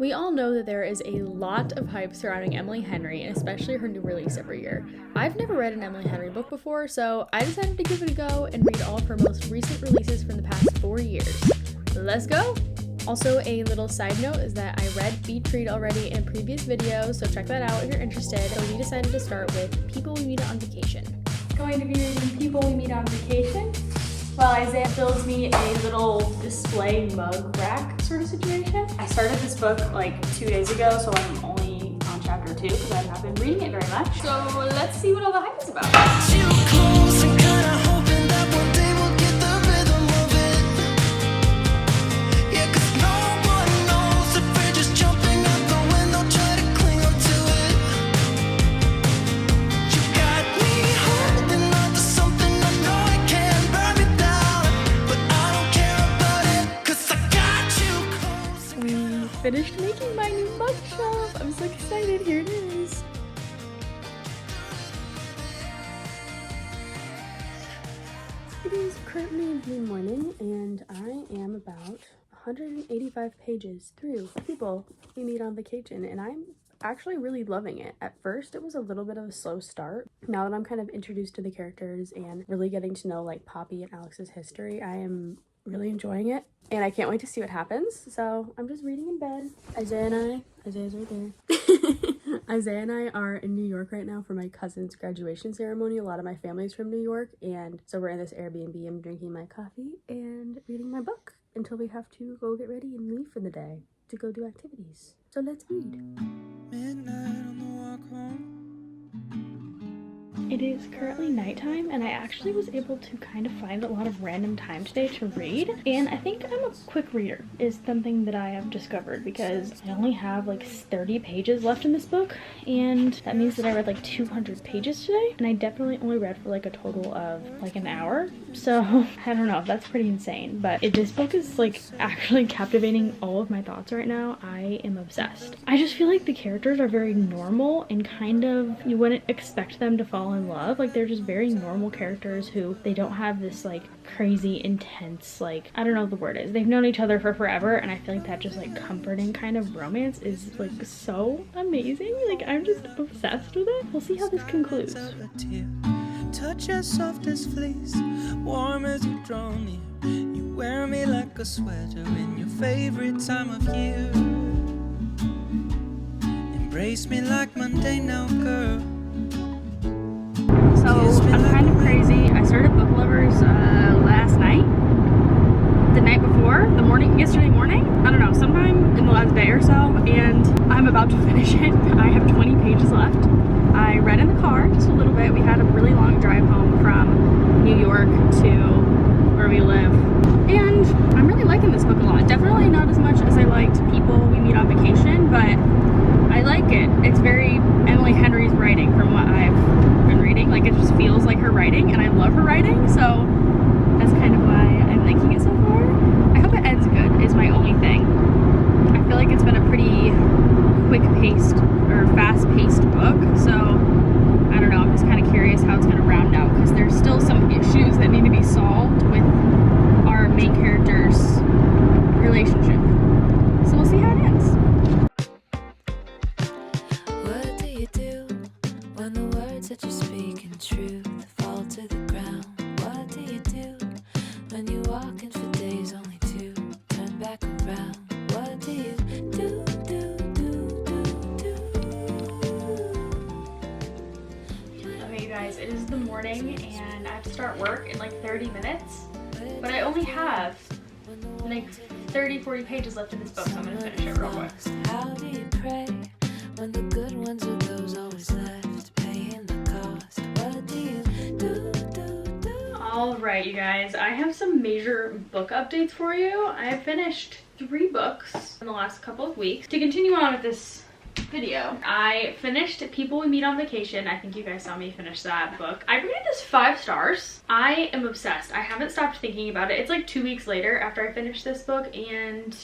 We all know that there is a lot of hype surrounding Emily Henry, and especially her new release every year. I've never read an Emily Henry book before, so I decided to give it a go and read all of her most recent releases from the past 4 years. Let's go! Also, a little side note is that I read Beach Read already in previous videos, so check that out if you're interested. So we decided to start with People We Meet on Vacation. Going to be reading People We Meet on Vacation, while Isaiah builds me a little display mug rack sort of situation. I started this book like 2 days ago, so I'm only on chapter 2 because I've not been reading it very much. So let's see what all the hype is about. Finished making my new bookshelf. I'm so excited. Here it is. It is currently the morning and I am about 185 pages through People We Meet on Vacation, and I'm actually really loving it. At first it was a little bit of a slow start. Now that I'm kind of introduced to the characters and really getting to know like Poppy and Alex's history, I am really enjoying it and I can't wait to see what happens. So I'm just reading in bed. Isaiah's right there. Isaiah and I are in New York right now for my cousin's graduation ceremony. A lot of my family's from New York, and so we're in this Airbnb. I'm drinking my coffee and reading my book until we have to go get ready and leave for the day to go do activities. So let's read. Midnight on the walk home. It is currently nighttime, and I actually was able to kind of find a lot of random time today to read, and I think I'm a quick reader is something that I have discovered, because I only have like 30 pages left in this book, and that means that I read like 200 pages today, and I definitely only read for like a total of like an hour. So I don't know, that's pretty insane, but this book is like actually captivating all of my thoughts right now. I am obsessed. I just feel like the characters are very normal and kind of, you wouldn't expect them to fall in love. Like, they're just very normal characters who, they don't have this like crazy intense, like, I don't know what the word is. They've known each other for forever, and I feel like that just like comforting kind of romance is like so amazing. Like, I'm just obsessed with it. We'll see how this concludes. Touch as soft as fleece, warm as you draw near. You wear me like a sweater in your favorite time of year. Embrace me like Monday now, girl. So I'm kind of crazy. I started Book Lovers last night, the night before, yesterday morning. I don't know, sometime in the last day or so, and I'm about to finish it. I have 20 pages left. I read in the car just a little bit. We had a really long drive home from New York to where we live, and I'm really liking this book a lot. Definitely not as much as I liked People We Meet on Vacation, but I like it. It's very Emily Henry's writing from what I've been reading. Like, it just feels like her writing, and I love her writing, so that's kind of why I'm liking it so far. I hope it ends good is my only thing. I feel like it's been a pretty quick-paced or fast-paced book, so I don't know, I'm just kind of curious how it's going to round out, because there's still some issues that need to be solved with our main character's relationship. So we'll see how it ends. What do you do when the words that you speak in truth fall to the ground? What do you do when you walk in for days only to turn back around? What do you do? Okay, you guys, it is the morning and I have to start work in like 30 minutes, but I only have like 30-40 pages left in this book, so I'm gonna finish it real quick. How do you pray when the good ones are those always left paying the cost? What do you do? Alright, you guys, I have some major book updates for you. I finished 3 books in the last couple of weeks. To continue on with this video, I finished People We Meet on Vacation. I think you guys saw me finish that book. I rated this 5 stars. I am obsessed. I haven't stopped thinking about it. It's like 2 weeks later after I finished this book, and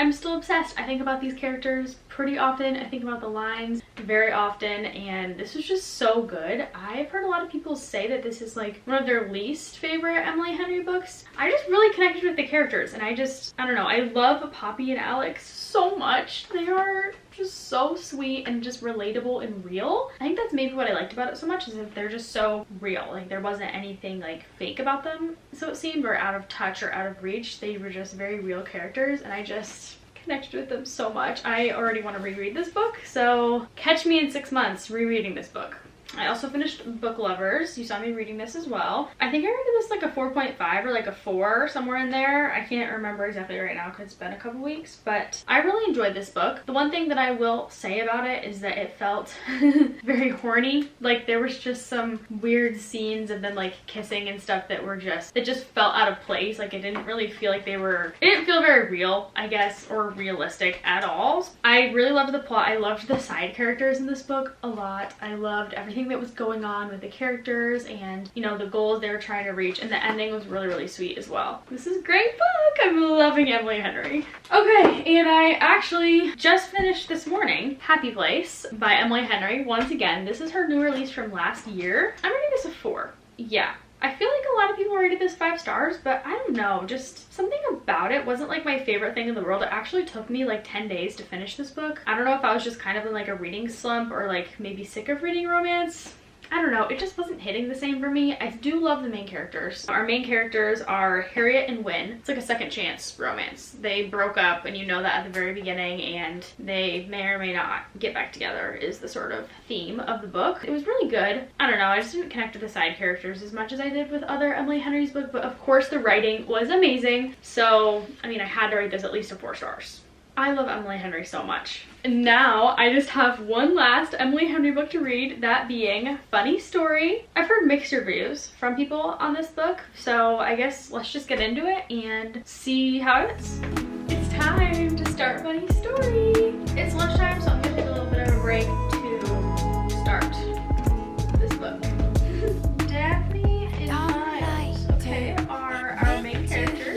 I'm still obsessed. I think about these characters pretty often. I think about the lines very often, and this is just so good. I've heard a lot of people say that this is like one of their least favorite Emily Henry books. I just really connected with the characters, and I don't know, I love Poppy and Alex so much. They are just so sweet and just relatable and real. I think that's maybe what I liked about it so much, is that they're just so real. Like there wasn't anything like fake about them, so it seemed, or out of touch or out of reach. They were just very real characters, and I just connected with them so much. I already want to reread this book, so catch me in 6 months rereading this book. I also finished Book Lovers. You saw me reading this as well. I think I rated this like a 4.5 or like a 4, somewhere in there. I can't remember exactly right now because it's been a couple weeks, but I really enjoyed this book. The one thing that I will say about it is that it felt very horny. Like there was just some weird scenes and then like kissing and stuff that were just, it just felt out of place. Like it didn't really feel like it didn't feel very real, I guess, or realistic at all. I really loved the plot. I loved the side characters in this book a lot. I loved everything that was going on with the characters and, you know, the goals they were trying to reach, and the ending was really, really sweet as well. This is a great book. I'm loving Emily Henry. Okay, and I actually just finished this morning Happy Place by Emily Henry. Once again, this is her new release from last year. I'm rating this a 4. Yeah. I feel like a lot of people rated this 5 stars, but I don't know, just something about it wasn't like my favorite thing in the world. It actually took me like 10 days to finish this book. I don't know if I was just kind of in like a reading slump or like maybe sick of reading romance. I don't know, it just wasn't hitting the same for me. I do love the main characters. Our main characters are Harriet and Wynne. It's like a second chance romance. They broke up, and you know that at the very beginning, and they may or may not get back together is the sort of theme of the book. It was really good. I don't know, I just didn't connect with the side characters as much as I did with other Emily Henry's book, but of course the writing was amazing. So, I mean, I had to rate this at least a 4 stars. I love Emily Henry so much. And now I just have one last Emily Henry book to read, that being Funny Story. I've heard mixed reviews from people on this book, so I guess let's just get into it and see how it is. It's time to start Funny Story. It's lunchtime, so I'm gonna take a little bit of a break to start this book. Daphne and Miles, okay, are our main characters.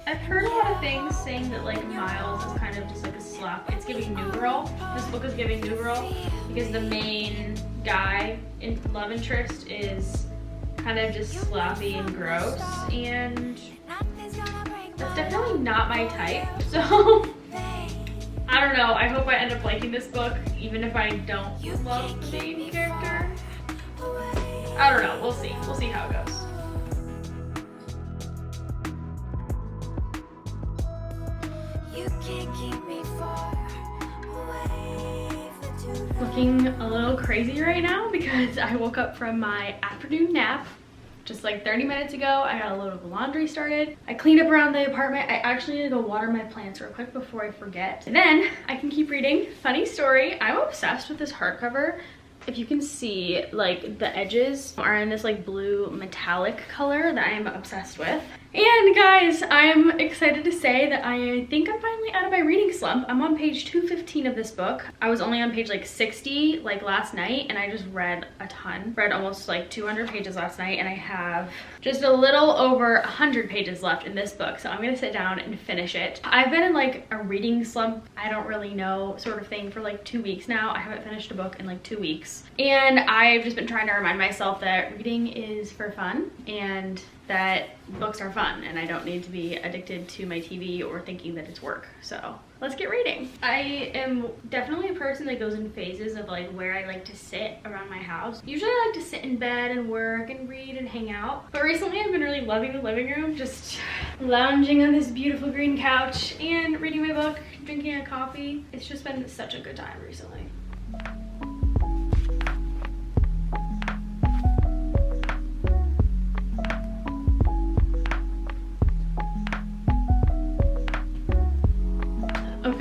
I've heard a lot of things saying that like Miles is kind of just like a slop. It's giving New Girl. This book is giving New Girl because the main guy in love interest is kind of just sloppy and gross, and that's definitely not my type. So I don't know. I hope I end up liking this book even if I don't love the main character. I don't know. We'll see. We'll see how it goes. Looking a little crazy right now because I woke up from my afternoon nap just like 30 minutes ago. I got a load of laundry started. I cleaned up around the apartment. I actually need to go water my plants real quick before I forget. And then I can keep reading Funny Story. I'm obsessed with this hardcover. If you can see, like the edges are in this like blue metallic color that I'm obsessed with. And guys, I'm excited to say that I think I'm finally out of my reading slump. I'm on page 215 of this book. I was only on page like 60 like last night, and I just read a ton. Read almost like 200 pages last night, and I have just a little over 100 pages left in this book. So I'm gonna sit down and finish it. I've been in like a reading slump, I don't really know sort of thing, for like 2 weeks now. I haven't finished a book in like 2 weeks. And I've just been trying to remind myself that reading is for fun and that books are fun, and I don't need to be addicted to my TV or thinking that it's work. So let's get reading. I am definitely a person that goes in phases of like where I like to sit around my house. Usually I like to sit in bed and work and read and hang out, but recently I've been really loving the living room, just lounging on this beautiful green couch and reading my book, drinking a coffee. It's just been such a good time recently.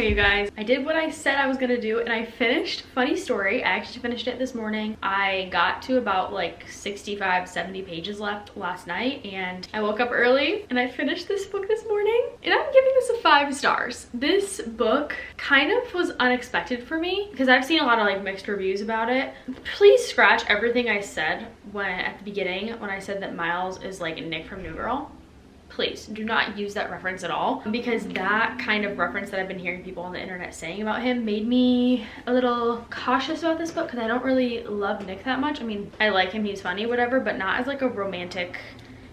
Okay, you guys, I did what I said I was gonna do and I finished. Funny story, I actually finished it this morning. I got to about like 65, 70 pages left last night and I woke up early and I finished this book this morning and I'm giving this a 5 stars. This book kind of was unexpected for me because I've seen a lot of like mixed reviews about it. Please scratch everything I said at the beginning when I said that Miles is like Nick from New Girl. Please do not use that reference at all, because that kind of reference that I've been hearing people on the internet saying about him made me a little cautious about this book because I don't really love Nick that much. I mean, I like him, he's funny, whatever, but not as like a romantic,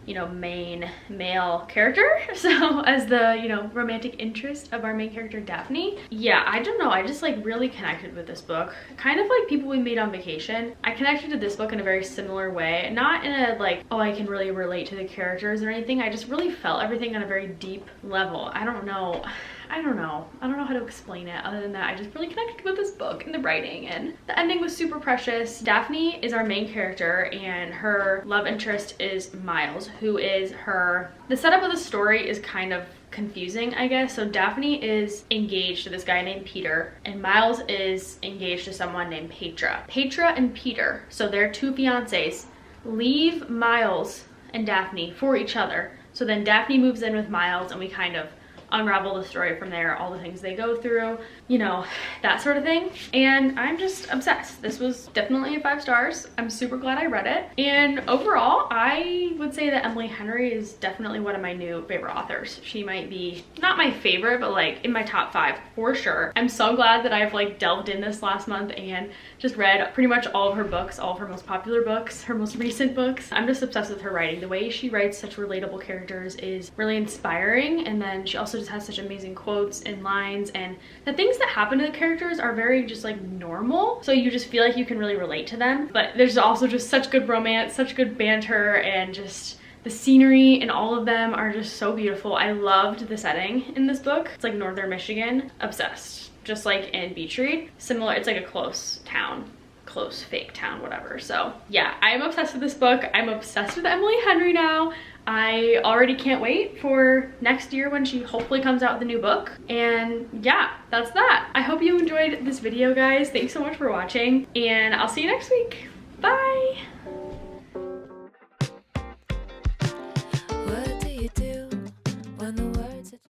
you know, main male character. So as the, you know, romantic interest of our main character Daphne. Yeah, I don't know, I just like really connected with this book. Kind of like People We Meet on Vacation. I connected to this book in a very similar way. Not in a like, oh, I can really relate to the characters or anything. I just really felt everything on a very deep level. I don't know how to explain it other than that I just really connected with this book and the writing, and the ending was super precious. Daphne is our main character and her love interest is Miles, who is her... The setup of the story is kind of confusing, I guess. So Daphne is engaged to this guy named Peter and Miles is engaged to someone named Petra. Petra and Peter, so they're two fiancés, leave Miles and Daphne for each other. So then Daphne moves in with Miles and we kind of unravel the story from there, all the things they go through, you know, that sort of thing. And I'm just obsessed. This was definitely a 5 stars. I'm super glad I read it. And overall, I would say that Emily Henry is definitely one of my new favorite authors. She might be not my favorite, but like in my top 5 for sure. I'm so glad that I've like delved in this last month and just read pretty much all of her books, all of her most popular books, her most recent books. I'm just obsessed with her writing. The way she writes such relatable characters is really inspiring, and then she also just has such amazing quotes and lines, and the things that happen to the characters are very just like normal, so you just feel like you can really relate to them. But there's also just such good romance, such good banter, and just the scenery and all of them are just so beautiful. I loved the setting in this book. It's like northern Michigan. Obsessed. Just like in Beach Read. Similar, it's like a close town. Close fake town, whatever. So yeah, I am obsessed with this book. I'm obsessed with Emily Henry now. I already can't wait for next year when she hopefully comes out with a new book. And yeah, that's that. I hope you enjoyed this video, guys. Thanks so much for watching, and I'll see you next week. Bye. What do you do when the world